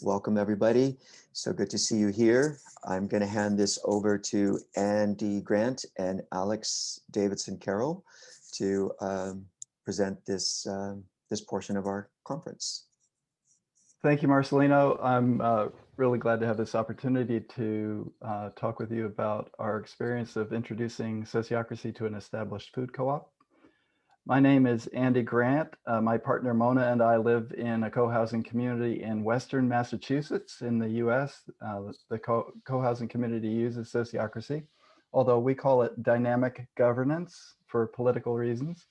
Welcome, everybody. So good to see you here. I'm going to hand this over to Andy Grant and Alex Davidson Carroll to present this portion of our conference. Thank you, Marcelino. I'm really glad to have this opportunity to talk with you about our experience of introducing sociocracy to an established food co-op. My name is Andy Grant. My partner Mona and I live in a co-housing community in Western Massachusetts in the US. The co-housing community uses sociocracy, although we call it dynamic governance for political reasons.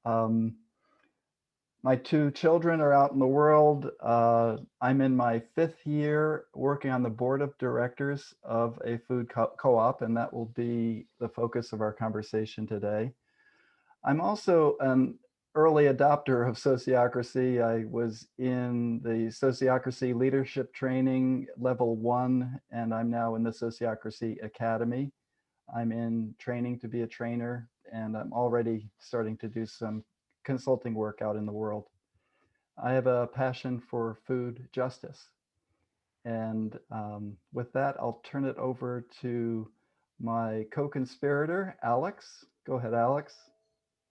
My two children are out in the world. I'm in my 5th year working on the board of directors of a food co-op, and that will be the focus of our conversation today. I'm also an early adopter of sociocracy. I was in the sociocracy leadership training level 1, and I'm now in the Sociocracy Academy. I'm in training to be a trainer, and I'm already starting to do some consulting work out in the world. I have a passion for food justice. And with that, I'll turn it over to my co-conspirator, Alex. Go ahead, Alex.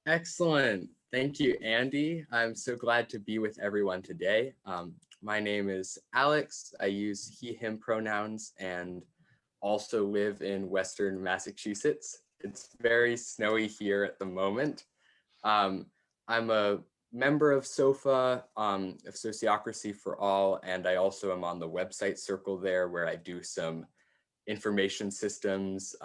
Excellent. Thank you, Andy. I'm so glad to be with everyone today. My name is Alex. I use he, him pronouns and also live in Western Massachusetts. It's very snowy here at the moment. I'm a member of SOFA, of Sociocracy For All, and I also am on the website circle there where I do some information systems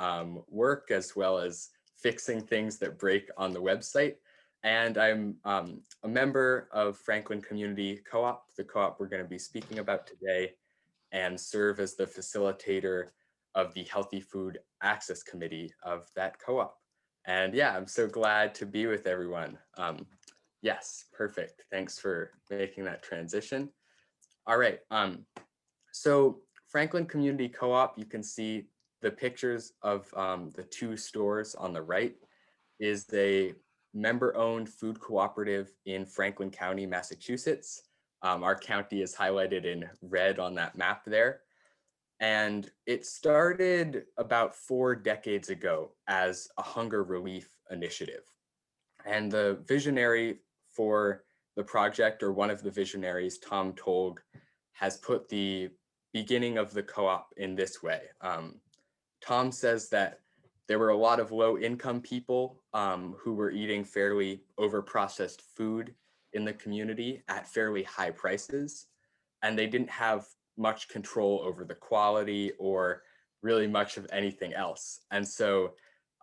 work as well as fixing things that break on the website. And I'm a member of Franklin Community Co-op, the co-op we're going to be speaking about today, and serve as the facilitator of the Healthy Food Access Committee of that co-op. And yeah, I'm so glad to be with everyone. Yes, perfect. Thanks for making that transition. All right, so Franklin Community Co-op, you can see the pictures of the 2 stores on the right, is a member-owned food cooperative in Franklin County, Massachusetts. Our county is highlighted in red on that map there. And it started about 4 decades ago as a hunger relief initiative. And the visionary for the project, or one of the visionaries, Tom Tolg, has put the beginning of the co-op in this way. Tom says that there were a lot of low-income people who were eating fairly overprocessed food in the community at fairly high prices, and they didn't have much control over the quality or really much of anything else. And so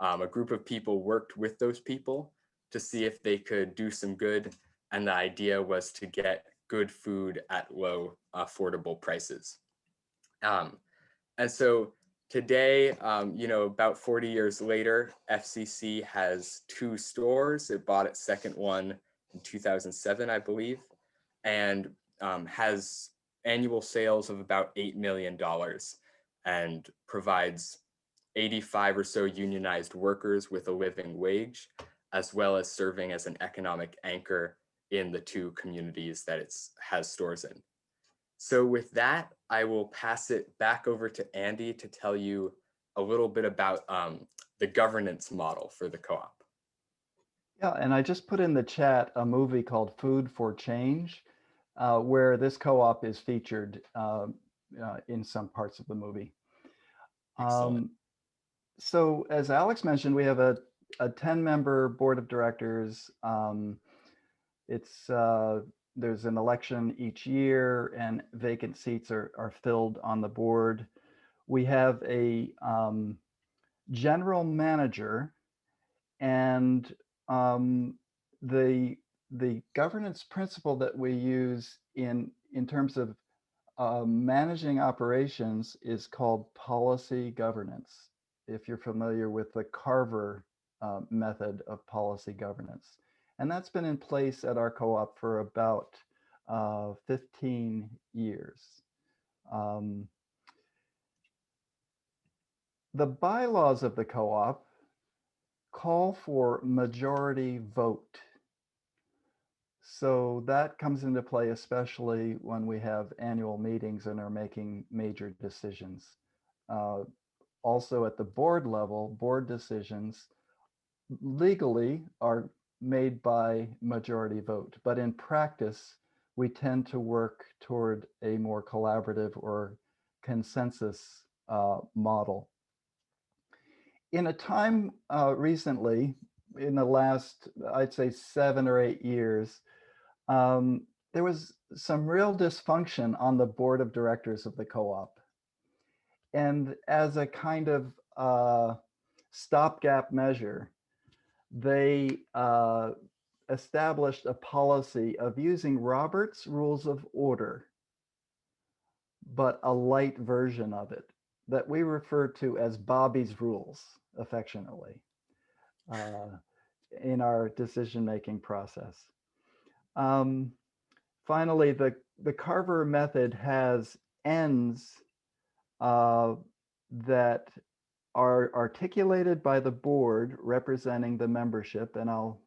a group of people worked with those people to see if they could do some good, and the idea was to get good food at low, affordable prices. And so today, about 40 years later, FCC has 2 stores. It bought its second one in 2007, I believe, and has annual sales of about $8 million and provides 85 or so unionized workers with a living wage, as well as serving as an economic anchor in the 2 communities that it has stores in. So with that, I will pass it back over to Andy to tell you a little bit about the governance model for the co-op. Yeah, and I just put in the chat a movie called Food for Change, where this co-op is featured in some parts of the movie. So as Alex mentioned, we have a 10-member board of directors. There's an election each year, and vacant seats are filled on the board. We have a general manager, and the governance principle that we use in terms of managing operations is called policy governance, if you're familiar with the Carver method of policy governance. And that's been in place at our co-op for about 15 years. The bylaws of the co-op call for majority vote. So that comes into play, especially when we have annual meetings and are making major decisions. Also at the board level, board decisions legally are made by majority vote, but in practice, we tend to work toward a more collaborative or consensus model. In a time recently, in the last, I'd say 7 or 8 years, there was some real dysfunction on the board of directors of the co-op. And as a kind of stopgap measure, they established a policy of using Robert's Rules of Order, but a light version of it that we refer to as Bobby's Rules, affectionately, in our decision-making process. Finally, the Carver method has ends that are articulated by the board representing the membership, and I'll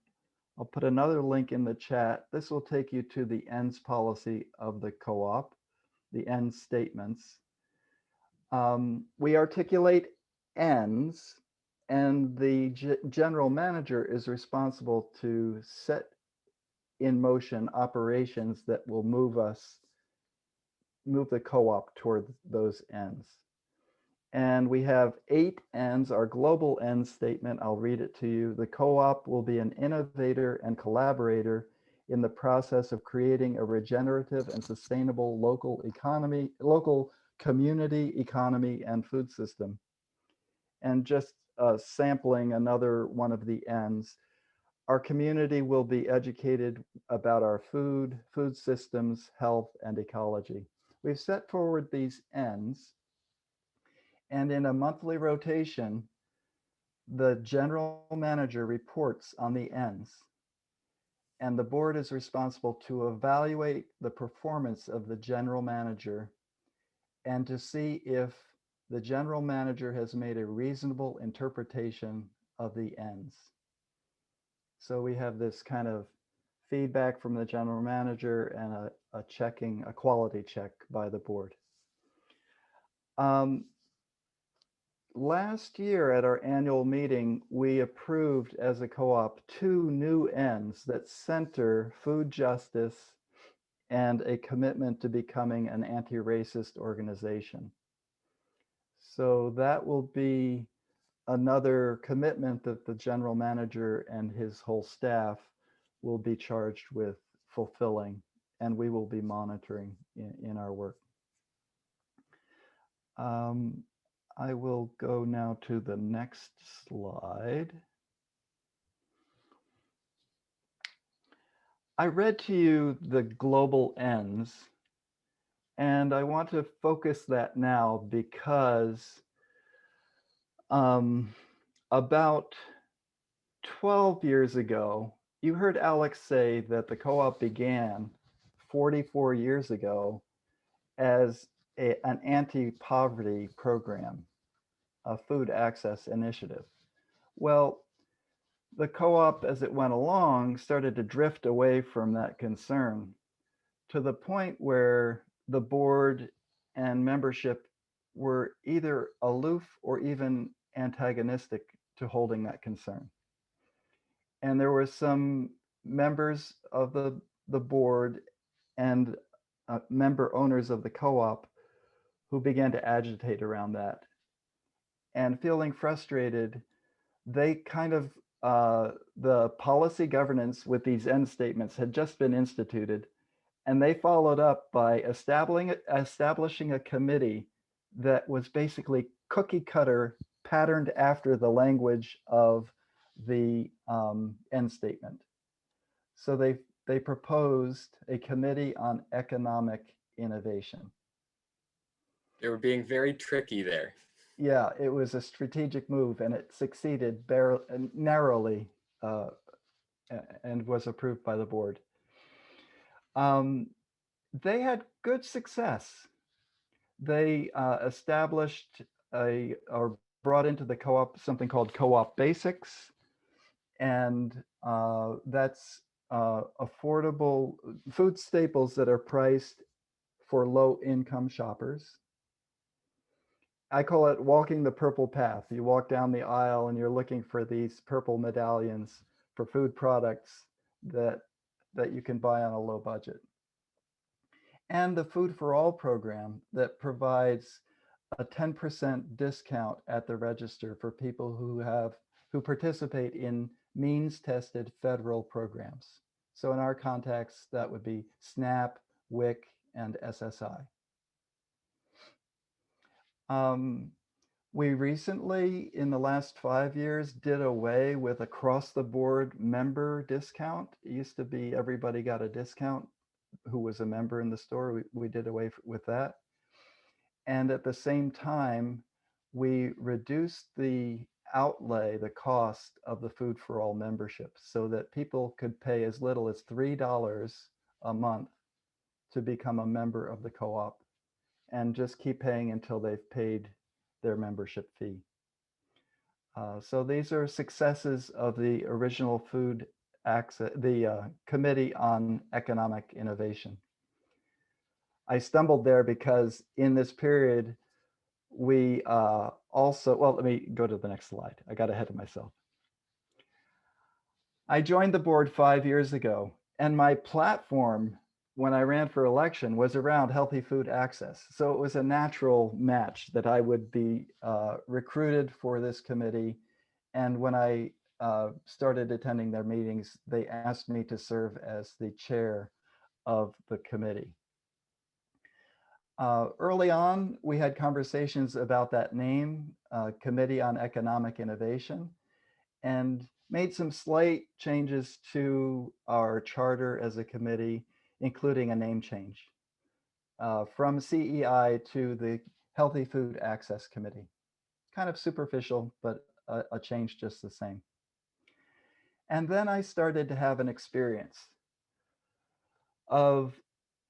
put another link in the chat. This will take you to the ends policy of the co-op, the end statements. We articulate ends, and the general manager is responsible to set in motion operations that will move the co-op toward those ends. And we have 8 ends, our global end statement. I'll read it to you. The co-op will be an innovator and collaborator in the process of creating a regenerative and sustainable local community economy and food system. And just sampling another one of the ends, our community will be educated about our food systems, health, and ecology. We've set forward these ends, and in a monthly rotation, the general manager reports on the ends, and the board is responsible to evaluate the performance of the general manager and to see if the general manager has made a reasonable interpretation of the ends. So we have this kind of feedback from the general manager and a quality check by the board. Last year at our annual meeting, we approved as a co-op 2 new ends that center food justice and a commitment to becoming an anti-racist organization. So that will be another commitment that the general manager and his whole staff will be charged with fulfilling, and we will be monitoring in our work. I will go now to the next slide. I read to you the global ends, and I want to focus that now because about 12 years ago, you heard Alex say that the co-op began 44 years ago as an anti-poverty program, a food access initiative. Well, the co-op, as it went along, started to drift away from that concern to the point where the board and membership were either aloof or even antagonistic to holding that concern. And there were some members of the board and member owners of the co-op who began to agitate around that. And feeling frustrated, they kind of, the policy governance with these end statements had just been instituted, and they followed up by establishing a committee that was basically cookie cutter, patterned after the language of the end statement. So they proposed a committee on economic innovation. They were being very tricky there. Yeah, it was a strategic move, and it succeeded narrowly and was approved by the board. They had good success. They established or brought into the co-op something called Co-op Basics, and that's affordable food staples that are priced for low income shoppers. I call it walking the purple path. You walk down the aisle and you're looking for these purple medallions for food products that you can buy on a low budget. And the Food for All program that provides a 10% discount at the register for people who participate in means tested federal programs. So in our context, that would be SNAP, WIC, and SSI. We recently, in the last 5 years, did away with across the board member discount. It used to be everybody got a discount who was a member in the store. We did away with that. And at the same time, we reduced the outlay, the cost of the Food for All membership so that people could pay as little as $3 a month to become a member of the co-op and just keep paying until they've paid their membership fee. So these are successes of the original food access, the Committee on Economic Innovation. I stumbled there because in this period, we also, well, let me go to the next slide. I got ahead of myself. I joined the board 5 years ago, and my platform when I ran for election was around healthy food access. So it was a natural match that I would be recruited for this committee. And when I started attending their meetings, they asked me to serve as the chair of the committee. Early on, we had conversations about that name, Committee on Economic Innovation, and made some slight changes to our charter as a committee, including a name change from CEI to the Healthy Food Access Committee. Kind of superficial, but a change just the same. And then I started to have an experience of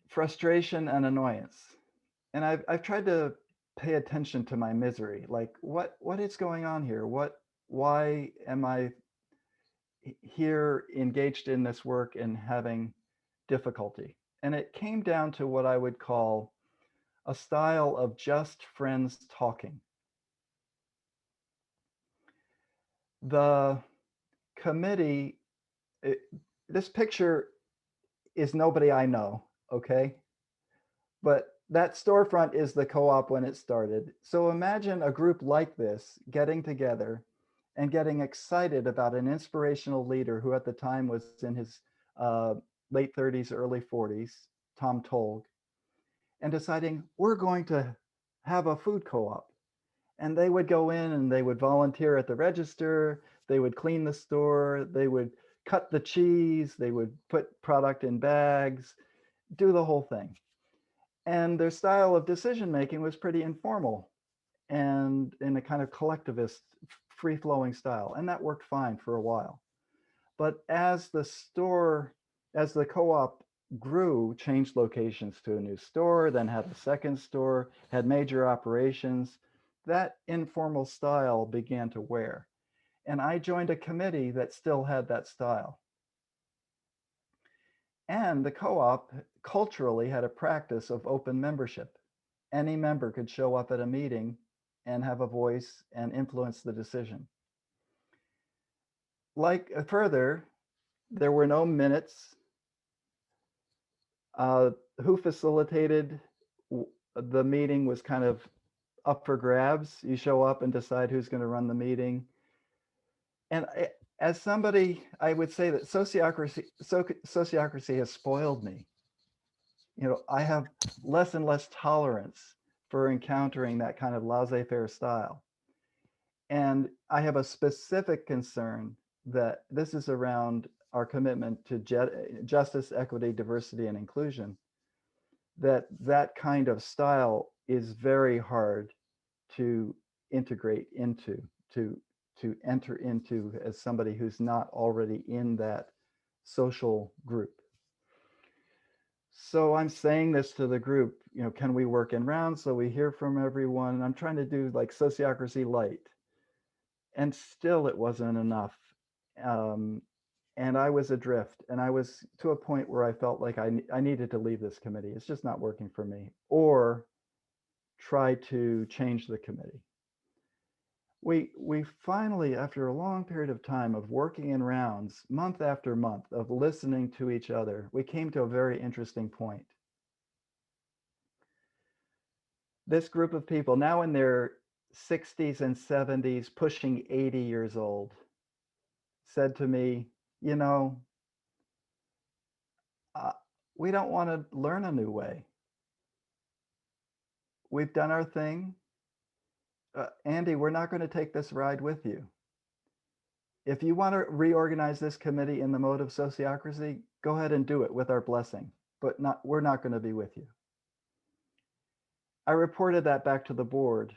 frustration and annoyance. And I've tried to pay attention to my misery, like what is going on here? Why am I here engaged in this work and having difficulty? And it came down to what I would call a style of just friends talking. The committee, this picture is nobody I know, okay? But that storefront is the co-op when it started. So imagine a group like this getting together and getting excited about an inspirational leader who at the time was in his late 30s, early 40s, Tom Tolg, and deciding we're going to have a food co-op. And they would go in and they would volunteer at the register, they would clean the store, they would cut the cheese, they would put product in bags, do the whole thing. And their style of decision-making was pretty informal and in a kind of collectivist, free-flowing style. And that worked fine for a while. But as the co-op grew, changed locations to a new store, then had a second store, had major operations, that informal style began to wear. And I joined a committee that still had that style. And the co-op culturally had a practice of open membership. Any member could show up at a meeting and have a voice and influence the decision. Further, there were no minutes. Who facilitated the meeting was kind of up for grabs. You show up and decide who's going to run the meeting. And as somebody, I would say that sociocracy has spoiled me. You know, I have less and less tolerance for encountering that kind of laissez-faire style. And I have a specific concern that this is around our commitment to justice, equity, diversity, and inclusion, that kind of style is very hard to integrate into, to enter into as somebody who's not already in that social group. So I'm saying this to the group, you know, can we work in rounds so we hear from everyone? I'm trying to do like sociocracy light. And still it wasn't enough. and I was adrift, and I was to a point where I felt like I needed to leave this committee. It's just not working for me, or try to change the committee. We finally, after a long period of time of working in rounds, month after month, of listening to each other, we came to a very interesting point. This group of people, now in their 60s and 70s, pushing 80 years old, said to me, you know, we don't want to learn a new way. We've done our thing. Andy, we're not going to take this ride with you. If you want to reorganize this committee in the mode of sociocracy, go ahead and do it with our blessing, but we're not going to be with you. I reported that back to the board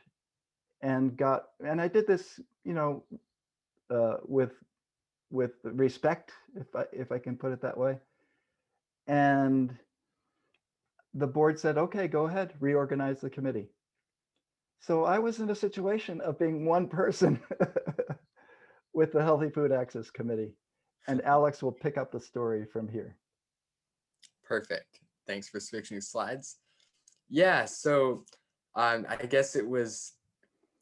and I did this, with respect, if I can put it that way. And the board said, okay, go ahead, reorganize the committee. So I was in a situation of being one person with the Healthy Food Access Committee. And Alex will pick up the story from here. Perfect. Thanks for switching slides. Yeah, so I guess it was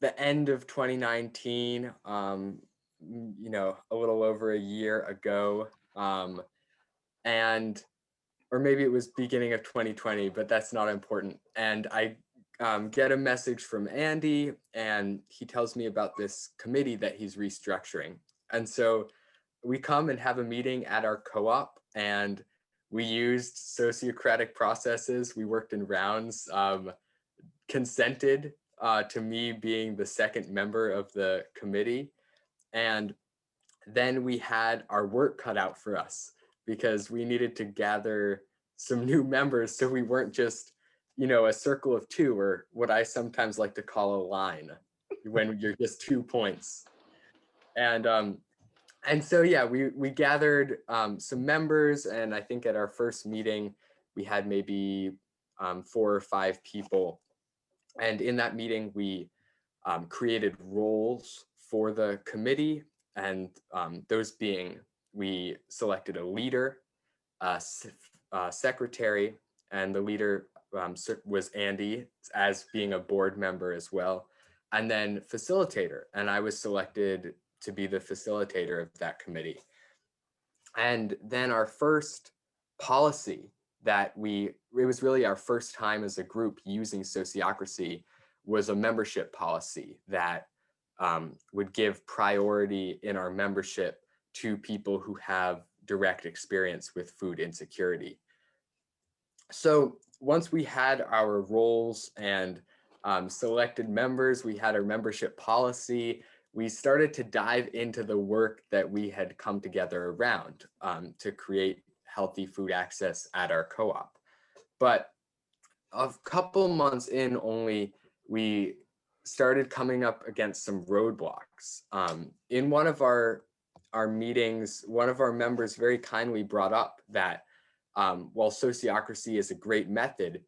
the end of 2019, a little over a year ago, or maybe it was beginning of 2020, but that's not important. And I get a message from Andy, and he tells me about this committee that he's restructuring. And so we come and have a meeting at our co-op, and we used sociocratic processes. We worked in rounds, consented to me being the second member of the committee. And then we had our work cut out for us because we needed to gather some new members. So we weren't just, a circle of two, or what I sometimes like to call a line, when you're just 2 points. And so, yeah, we gathered some members, and I think at our first meeting, we had maybe 4 or 5 people. And in that meeting, we created roles for the committee, and those being, we selected a leader, a secretary, and the leader was Andy, as being a board member as well, and then facilitator. And I was selected to be the facilitator of that committee. And then our first policy it was really our first time as a group using sociocracy, was a membership policy that would give priority in our membership to people who have direct experience with food insecurity. So once we had our roles and selected members, we had our membership policy, we started to dive into the work that we had come together around to create healthy food access at our co-op. But a couple months in only, we started coming up against some roadblocks. In one of our meetings, one of our members very kindly brought up that while sociocracy is a great method,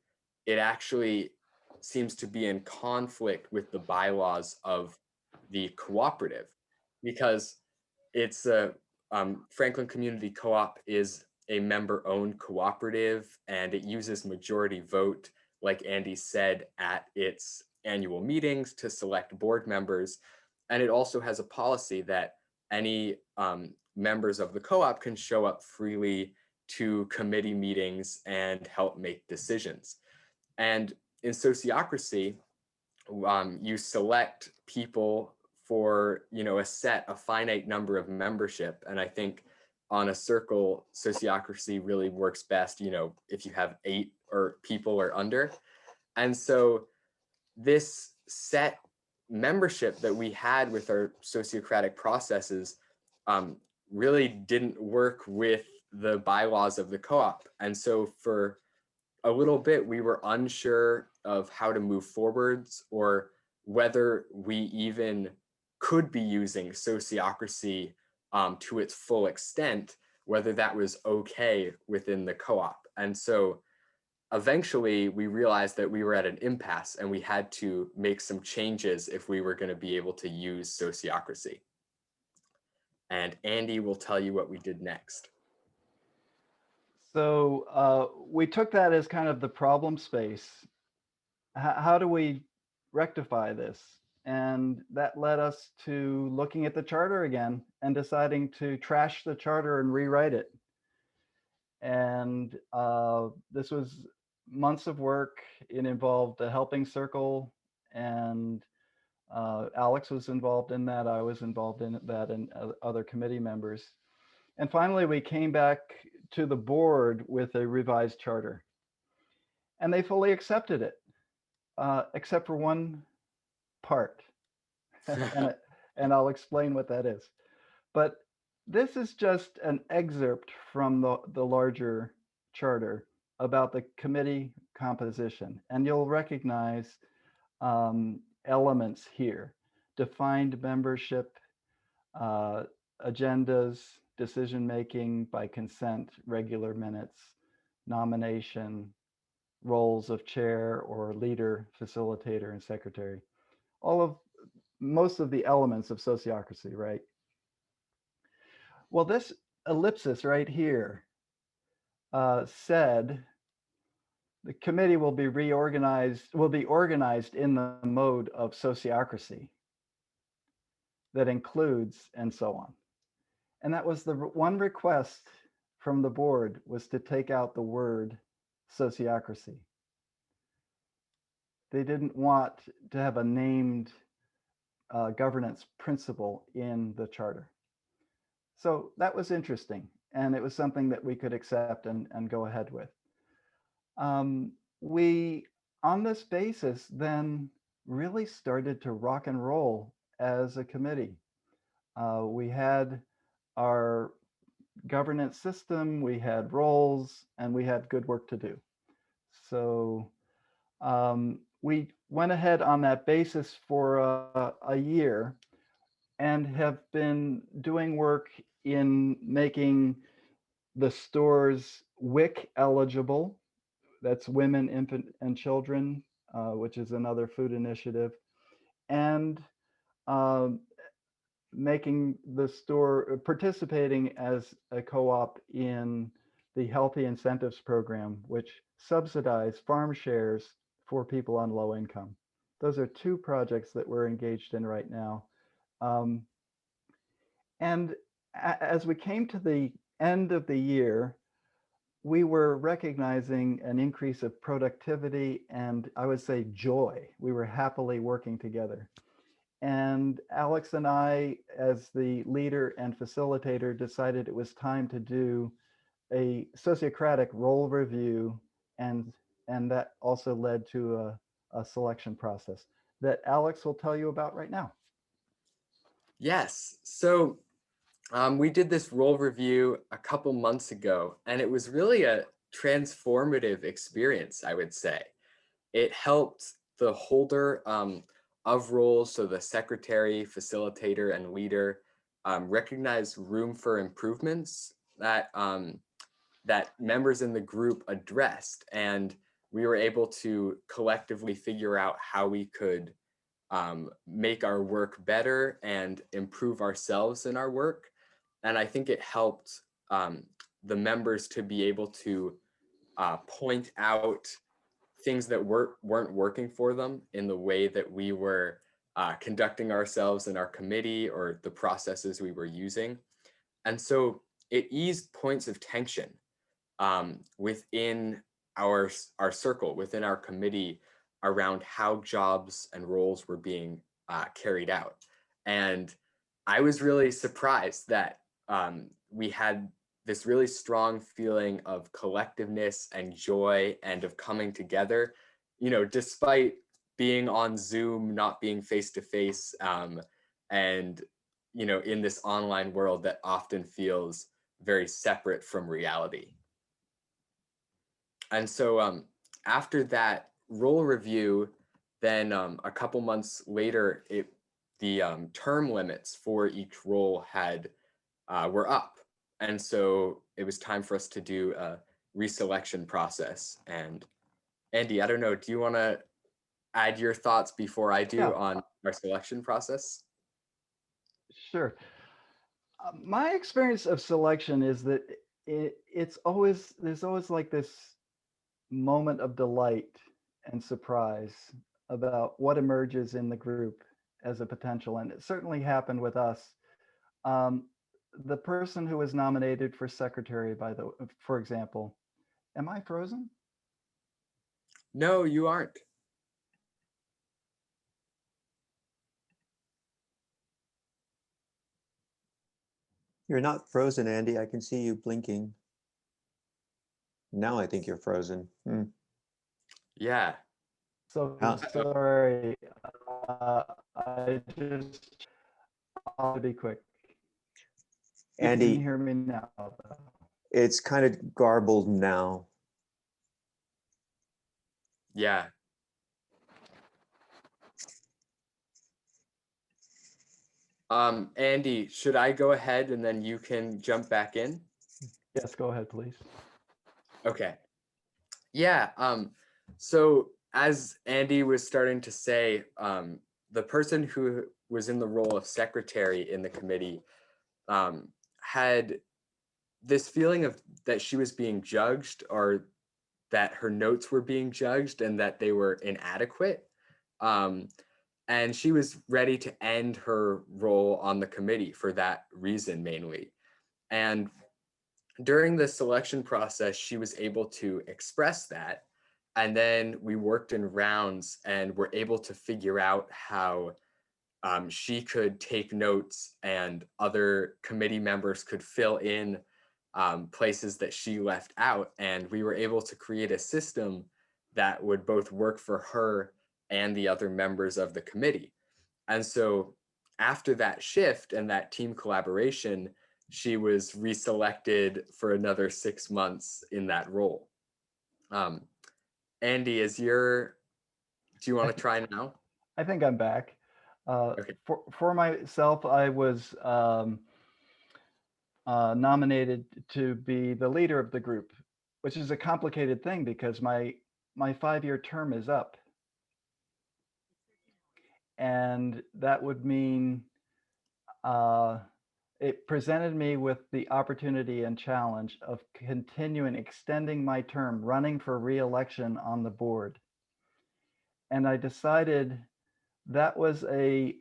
it actually seems to be in conflict with the bylaws of the cooperative, because it's a Franklin Community Co-op is a member-owned cooperative, and it uses majority vote, like Andy said, at its annual meetings to select board members. And it also has a policy that any members of the co-op can show up freely to committee meetings and help make decisions. And in sociocracy, you select people for a finite number of membership. And I think on a circle, sociocracy really works best, if you have 8 or people or under. And so this set membership that we had with our sociocratic processes really didn't work with the bylaws of the co-op. And so for a little bit, we were unsure of how to move forwards, or whether we even could be using sociocracy to its full extent, whether that was okay within the co-op. And so eventually we realized that we were at an impasse, and we had to make some changes if we were going to be able to use sociocracy. and Andy will tell you what we did next. So we took that as kind of the problem space. How do we rectify this? And that led us to looking at the charter again and deciding to trash the charter and rewrite it. And this was months of work. It involved a helping circle, and Alex was involved in that. I was involved in that, and other committee members. And finally, we came back to the board with a revised charter. And they fully accepted it, except for one part. And I'll explain what that is. But this is just an excerpt from the larger charter about the committee composition. And you'll recognize elements here: defined membership, agendas, decision-making by consent, regular minutes, nomination, roles of chair or leader, facilitator, and secretary. Most of the elements of sociocracy, right? Well, this ellipsis right here said the committee will be organized in the mode of sociocracy that includes, and so on. And that was the one request from the board, was to take out the word sociocracy. They didn't want to have a named governance principle in the charter. So that was interesting, and it was something that we could accept and go ahead with. We, on this basis, then really started to rock and roll as a committee. We had our governance system, we had roles, and we had good work to do. So we went ahead on that basis for a year and have been doing work in making the stores WIC eligible. That's Women, Infant, and Children, which is another food initiative, and making the store, participating as a co-op in the Healthy Incentives Program, which subsidize farm shares for people on low income. Those are two projects that we're engaged in right now. And as we came to the end of the year, we were recognizing an increase of productivity and, I would say, joy. We were happily working together. And Alex and I, as the leader and facilitator, decided it was time to do a sociocratic role review, and that also led to a selection process that Alex will tell you about right now. Yes, so we did this role review a couple months ago, and it was really a transformative experience, I would say. It helped the holder of roles, so the secretary, facilitator, and leader, recognize room for improvements that that members in the group addressed, and we were able to collectively figure out how we could make our work better and improve ourselves in our work. And I think it helped the members to be able to point out things that weren't working for them in the way that we were conducting ourselves in our committee or the processes we were using. And so it eased points of tension within our circle, within our committee, around how jobs and roles were being carried out. And I was really surprised that we had this really strong feeling of collectiveness and joy and of coming together, you know, despite being on Zoom, not being face to face, and, you know, in this online world that often feels very separate from reality. And so after that role review, then a couple months later, the term limits for each role were up. And so it was time for us to do a reselection process. And Andy, I don't know, do you want to add your thoughts before I do on our selection process? Sure. My experience of selection is that there's always like this moment of delight and surprise about what emerges in the group as a potential. And it certainly happened with us. Um, the person who was nominated for secretary, for example, am I frozen? No, you aren't. You're not frozen, Andy. I can see you blinking. Now I think you're frozen. Yeah. So Huh. sorry. I just, I'll be quick. You can Andy, hear me now, though. it's kind of garbled now. Yeah. Andy, should I go ahead and then you can jump back in? Yes, go ahead, please. Okay. Yeah. So as Andy was starting to say, the person who was in the role of secretary in the committee had this feeling of that she was being judged, or that her notes were being judged and that they were inadequate. And she was ready to end her role on the committee for that reason mainly. And during the selection process, she was able to express that. And then we worked in rounds and were able to figure out how she could take notes and other committee members could fill in places that she left out. And we were able to create a system that would both work for her and the other members of the committee. And so after that shift and that team collaboration, she was reselected for another 6 months in that role. Andy, do you want to try now? I think I'm back. Okay. For myself, I was nominated to be the leader of the group, which is a complicated thing because my 5-year term is up. And that would mean it presented me with the opportunity and challenge of extending my term, running for re-election on the board. And I decided that was a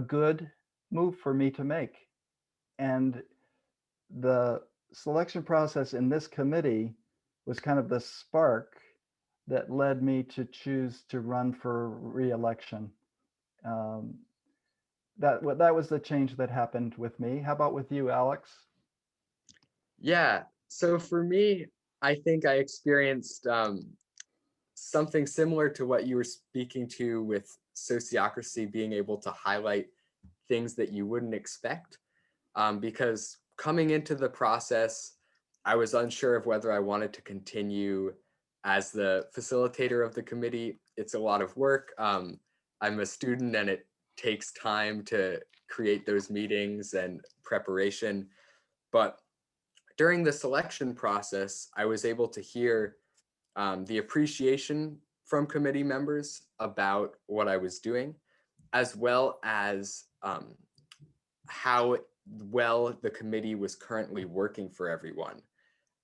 good move for me to make. And the selection process in this committee was kind of the spark that led me to choose to run for re-election. That was the change that happened with me. How about with you, Alex? Yeah. So for me, I think I experienced something similar to what you were speaking to with sociocracy, being able to highlight things that you wouldn't expect. Because coming into the process, I was unsure of whether I wanted to continue as the facilitator of the committee. It's a lot of work. I'm a student and it takes time to create those meetings and preparation. But during the selection process, I was able to hear the appreciation from committee members about what I was doing, as well as how well the committee was currently working for everyone.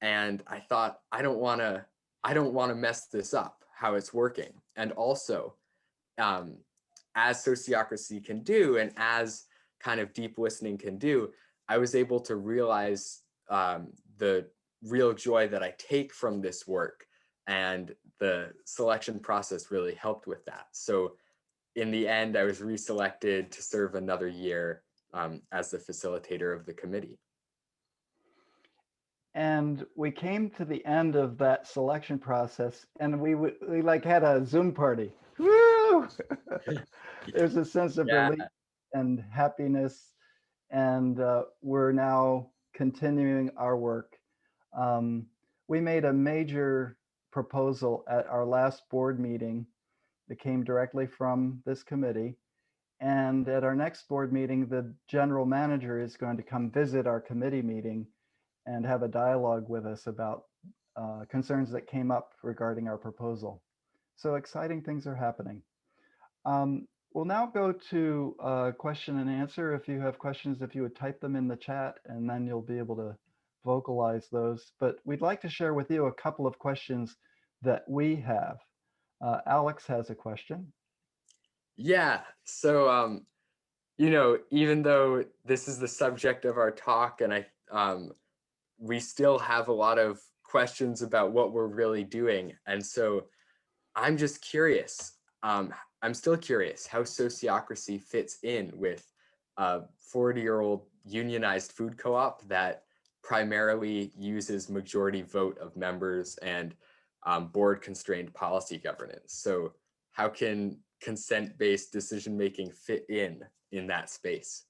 And I thought, I don't want to mess this up, how it's working. And also, as sociocracy can do, and as kind of deep listening can do, I was able to realize the real joy that I take from this work. And the selection process really helped with that. So in the end, I was reselected to serve another year as the facilitator of the committee. And we came to the end of that selection process, and we like had a Zoom party. Woo! There's a sense of Yeah. relief and happiness, and we're now continuing our work. We made a major proposal at our last board meeting that came directly from this committee. And at our next board meeting, the general manager is going to come visit our committee meeting and have a dialogue with us about concerns that came up regarding our proposal. So exciting things are happening. We'll now go to question and answer. If you have questions, if you would type them in the chat, and then you'll be able to vocalize those. But we'd like to share with you a couple of questions that we have. Alex has a question. Yeah, so you know, even though this is the subject of our talk, and we still have a lot of questions about what we're really doing, and so I'm just curious. I'm still curious how sociocracy fits in with a 40-year-old unionized food co-op that primarily uses majority vote of members and board constrained policy governance. So how can consent-based decision-making fit in that space?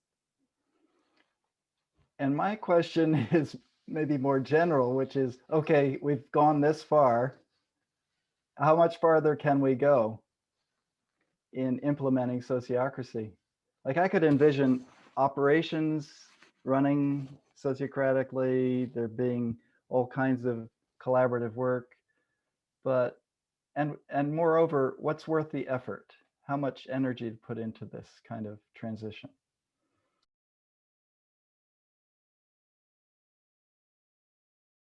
And my question is maybe more general, which is, okay, we've gone this far. How much farther can we go in implementing sociocracy? Like, I could envision operations running sociocratically, there being all kinds of collaborative work, but and moreover, what's worth the effort? How much energy to put into this kind of transition?